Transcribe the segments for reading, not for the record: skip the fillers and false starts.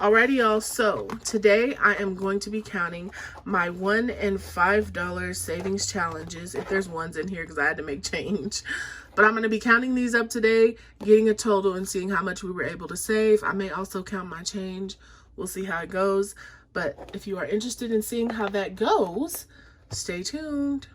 Alrighty, y'all, so today I am going to be counting my $1 and $5 savings challenges, if there's ones in here because I had to make change. But I'm going to be counting these up today, getting a total and seeing how much we were able to save. I may also count my change. We'll see how it goes. But if you are interested in seeing how that goes, stay tuned.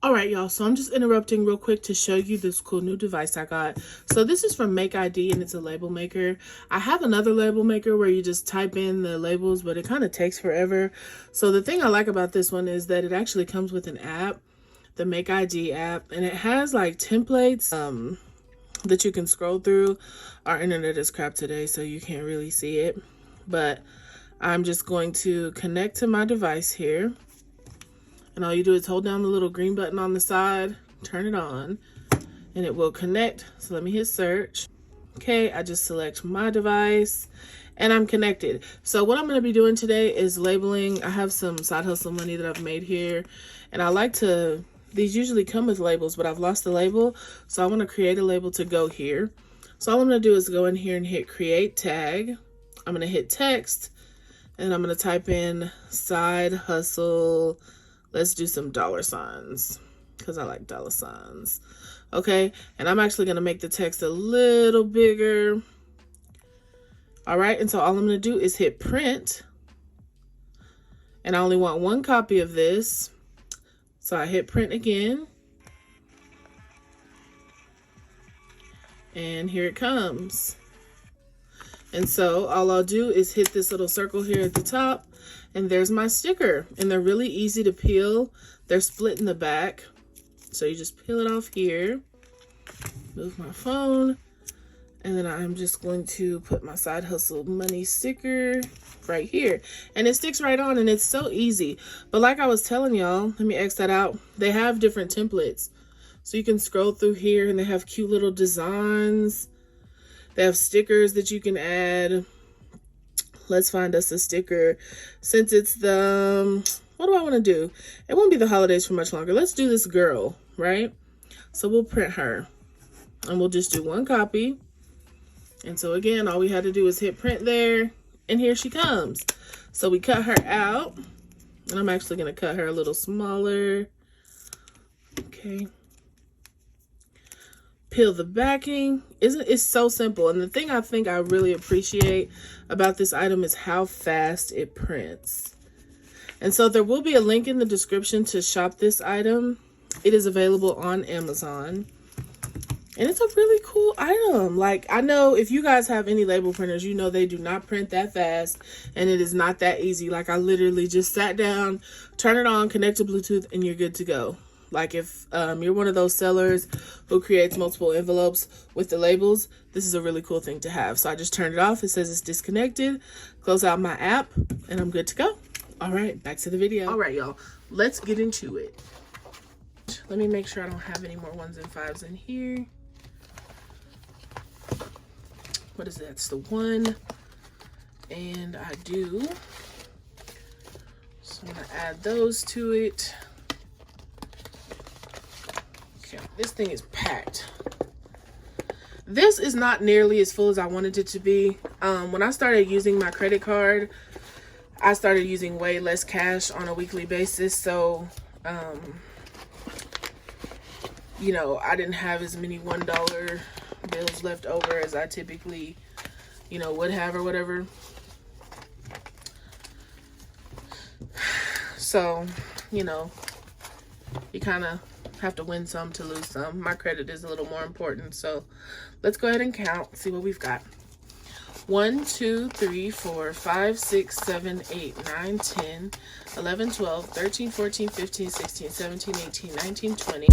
Alright, y'all, so I'm just interrupting real quick to show you this cool new device I got. So this is from MakeID and it's a label maker. I have another label maker where you just type in the labels, but it kind of takes forever. So the thing I like about this one is that it actually comes with an app, the MakeID app, and it has like templates that you can scroll through. Our internet is crap today, so you can't really see it. But I'm just going to connect to my device here. And all you do is hold down the little green button on the side, turn it on, and it will connect. So let me hit search. Okay, I just select my device and I'm connected. So what I'm going to be doing today is labeling. I have some side hustle money that I've made here, and I like to, these usually come with labels, but I've lost the label. So I want to create a label to go here. So all I'm going to do is go in here and hit create tag. I'm going to hit text and I'm going to type in side hustle. Let's do some dollar signs because I like dollar signs. Okay, and I'm actually going to make the text a little bigger. All right, and so all I'm going to do is hit print. And I only want one copy of this. So I hit print again. And here it comes. And so all I'll do is hit this little circle here at the top. And there's my sticker, and they're really easy to peel. They're split in the back. So you just peel it off here, move my phone, and then I'm just going to put my side hustle money sticker right here. And it sticks right on, and it's so easy. But like I was telling y'all, let me X that out. They have different templates. So you can scroll through here, and they have cute little designs. They have stickers that you can add. Let's find us a sticker. Since it's the, what do I want to do? It won't be the holidays for much longer. Let's do this girl, right? So we'll print her. And we'll just do one copy. And so again, all we had to do is hit print there. And here she comes. So we cut her out. And I'm actually going to cut her a little smaller. Okay. Peel the backing. It's so simple. And the thing I think I really appreciate about this item is how fast it prints. And so there will be a link in the description to shop this item. It is available on Amazon. And it's a really cool item. Like, I know if you guys have any label printers, you know they do not print that fast. And it is not that easy. Like, I literally just sat down, turn it on, connect to Bluetooth, and you're good to go. Like if you're one of those sellers who creates multiple envelopes with the labels, this is a really cool thing to have. So I just turned it off. It says it's disconnected. Close out my app and I'm good to go. All right, back to the video. All right, y'all, let's get into it. Let me make sure I don't have any more 1s and 5s in here. What is that? It's the 1. And I do. So I'm gonna add those to it. This thing is packed. This is not nearly as full as I wanted it to be. When I started using my credit card, I started using way less cash on a weekly basis. So, you know, I didn't have as many $1 bills left over as I typically, you know, would have or whatever. So, you know, you kind of have to win some to lose some. My credit is a little more important. So let's go ahead and count, see what we've got. 1, 2, 3, 4, 5, 6, 7, 8, 9, 10, 11, 12, 13, 14, 15, 16, 17, 18, 19, 20.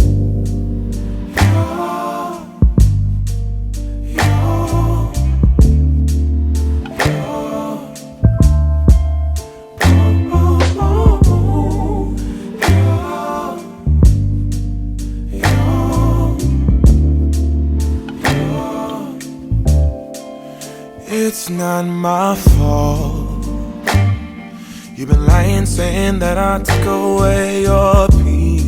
It's not my fault. You've been lying, saying that I took away your peace.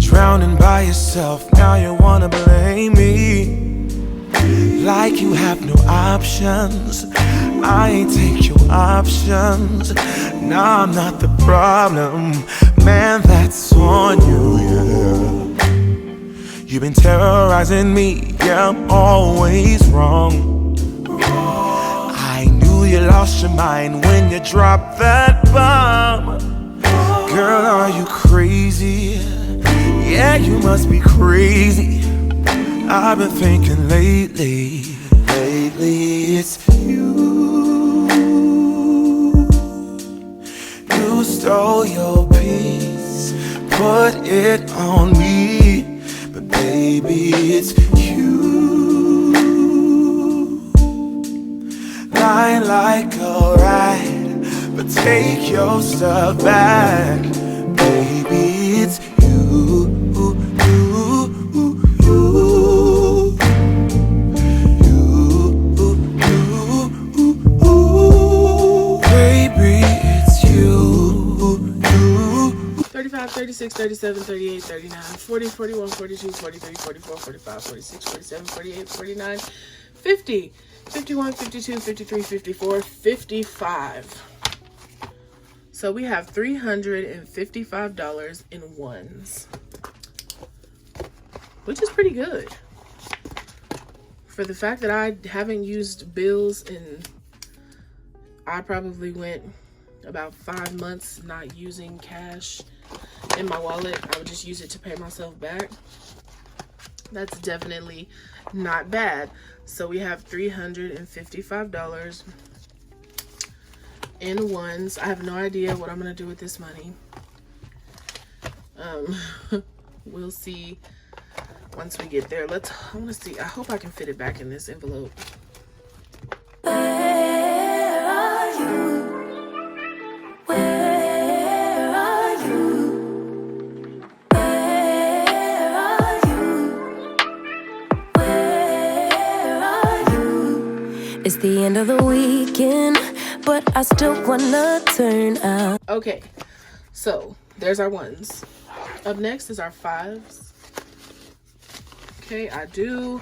Drowning by yourself, now you wanna blame me. Like you have no options. I ain't take your options. Nah, I'm not the problem. Man, that's on you, yeah. You've been terrorizing me, yeah, I'm always wrong. I knew you lost your mind when you dropped that bomb. Girl, are you crazy? Yeah, you must be crazy. I've been thinking lately it's you. You stole your peace, put it on me. But baby, it's you. Lying like a rat, but take your stuff back. Baby, it's you. Baby, it's you. 35, 36, 37, 38, 39, 40, 41, 42, 43, 44, 45, 46, 47, 48, 49, 50, 51, 52, 53, 54, 55. So we have $355 in ones, which is pretty good. For the fact that I haven't used bills and I probably went about 5 months not using cash in my wallet. I would just use it to pay myself back. That's definitely not bad. So we have $355 in ones. I have no idea what I'm gonna do with this money. We'll see once we get there. I want to see. I hope I can fit it back in this envelope. Where are you? Where are you? Where are you? Where are you? It's the end of the weekend, but I still wanna turn out. Okay, so there's our ones. Up next is our fives. Okay, I do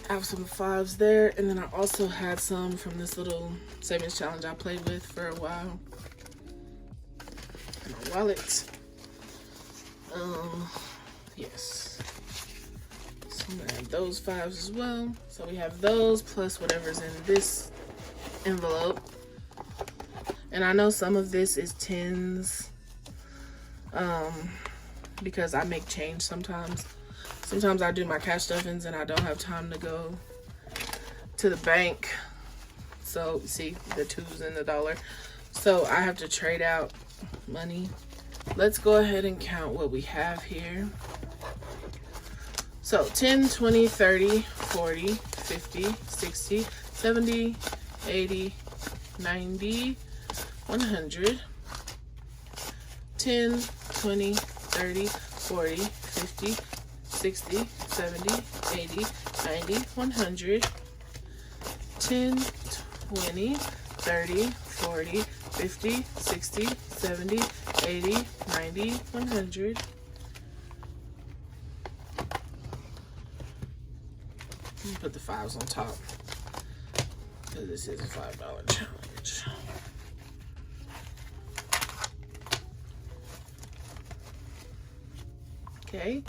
have some fives there, and then I also had some from this little savings challenge I played with for a while. In my wallet. Yes. So I'm gonna have those fives as well. So we have those plus whatever's in this envelope. And I know some of this is tens, because I make change sometimes. Sometimes I do my cash stuffings and I don't have time to go to the bank. So see the twos and the dollar. So I have to trade out money. Let's go ahead and count what we have here. So 10, 20, 30, 40, 50, 60, 70, 80, 90, 100. 10, 20, 30, 40, 50, 60, 70, 80, 90, 100. 10, 20, 30, 40, 50, 60, 70, 80, 90, 100. Let me put the fives on top, because this is a $5 challenge. Okay,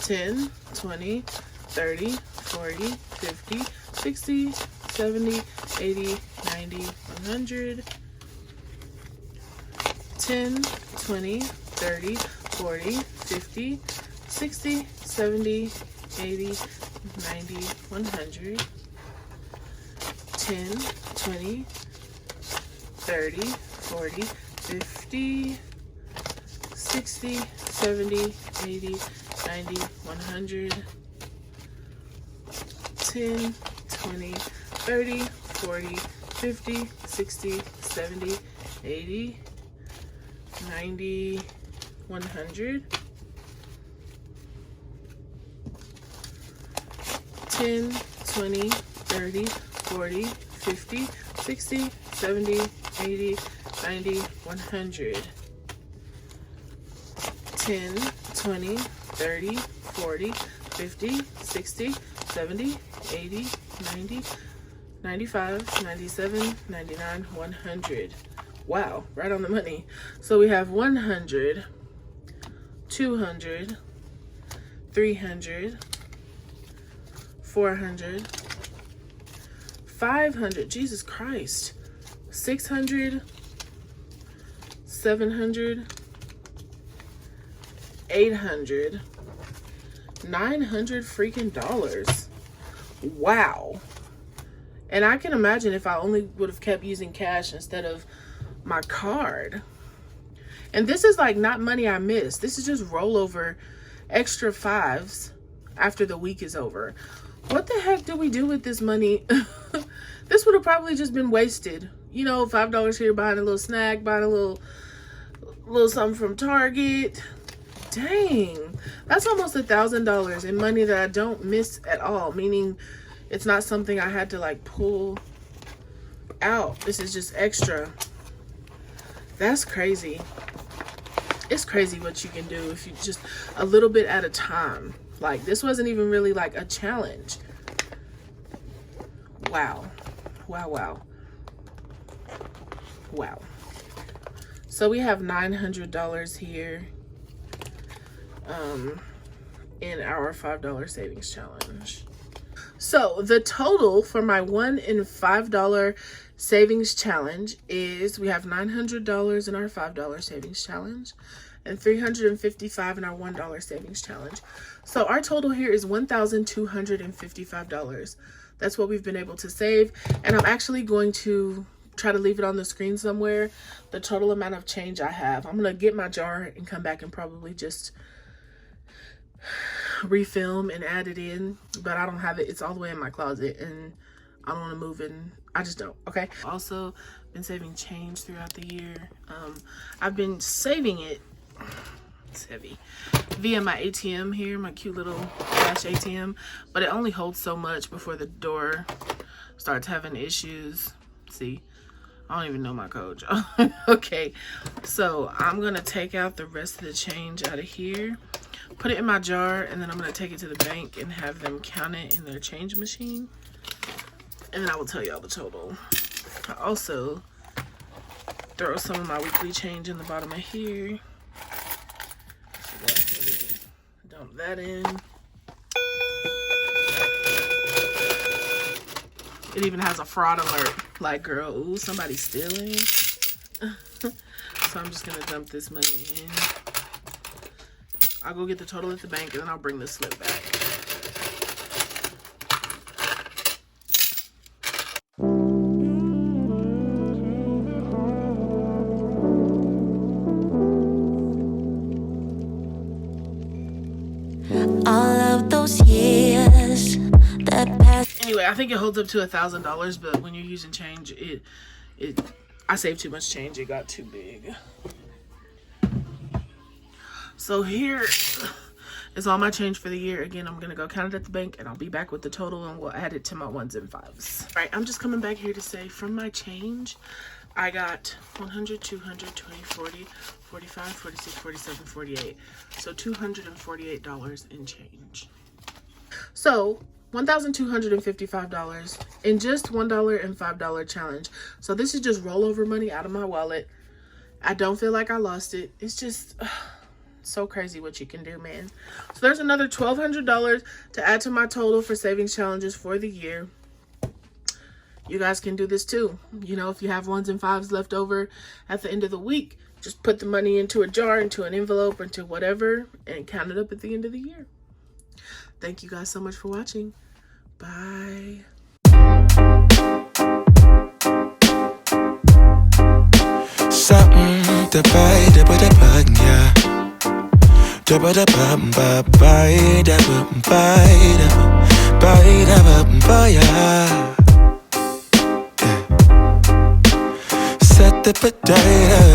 10, 20, 30, 40, 50, 60, 70, 80, 90, 100. 10, 20, 30, 40, 50, 60, 70, 80, 90, 100. 10, 20, 30, 40, 50, 60, 70, 80, 90, 100. 10, 20, 30, 40, 50, 60, 70, 80, 90, 100. 10, 20, 30, 40, 50, 60, 70, 80, 90, 100. 10, 20, 30, 40, 50, 60, 70, 80, 90, 95, 97, 99, 100. Wow, right on the money. So we have 100, 200, 300, 400, 500, Jesus Christ, 600, 700, 800, 900 freaking dollars. Wow. And I can imagine if I only would have kept using cash instead of my card. And this is like not money I missed. This is just rollover extra fives after the week is over. What the heck do we do with this money? This would have probably just been wasted. You know, $5 here, buying a little snack, buying a little something from Target. Dang, that's almost $1,000 in money that I don't miss at all, meaning it's not something I had to like pull out. This is just extra. That's crazy. It's crazy what you can do if you just a little bit at a time. Like, this wasn't even really like a challenge. Wow. Wow, wow. Wow. So we have $900 here in our $5 savings challenge. So the total for my $1 and $5 savings challenge is, we have $900 in our $5 savings challenge and $355 in our $1 savings challenge. So our total here is $1,255. That's what we've been able to save. And I'm actually going to try to leave it on the screen somewhere, the total amount of change I have. I'm gonna get my jar and come back and probably just refilm and add it in, but I don't have it. It's all the way in my closet and I don't want to move it. I just don't. Okay. Also been saving change throughout the year. I've been saving it, it's heavy, via my ATM here, my cute little cash ATM, but it only holds so much before the door starts having issues. See, I don't even know my code, y'all. Okay, so I'm gonna take out the rest of the change out of here, put it in my jar, and then I'm gonna take it to the bank and have them count it in their change machine, and then I will tell y'all the total. I also throw some of my weekly change in the bottom of here. Dump that in. It even has a fraud alert, like, girl, ooh, somebody's stealing. So I'm just gonna dump this money in. I'll go get the total at the bank and then I'll bring the slip back. All of those years that passed. Anyway, I think it holds up to $1,000, but when you're using change, I saved too much change. It got too big. So here is all my change for the year. Again, I'm gonna go count it at the bank and I'll be back with the total and we'll add it to my 1s and 5s. All right, I'm just coming back here to say from my change, I got 100, 200, 20, 40, 45, 46, 47, 48. So $248 in change. So $1,255 in just $1 and $5 challenge. So this is just rollover money out of my wallet. I don't feel like I lost it. It's just so crazy what you can do, man. So there's another $1,200 to add to my total for savings challenges for the year. You guys can do this too. You know, if you have 1s and 5s left over at the end of the week, just put the money into a jar, into an envelope, into whatever, and count it up at the end of the year. Thank you guys so much for watching. Bye. Something to buy, da ba da bug, yeah. Da ba da bum ba buy, da bum buy, da bum buy, yeah. Set the potato.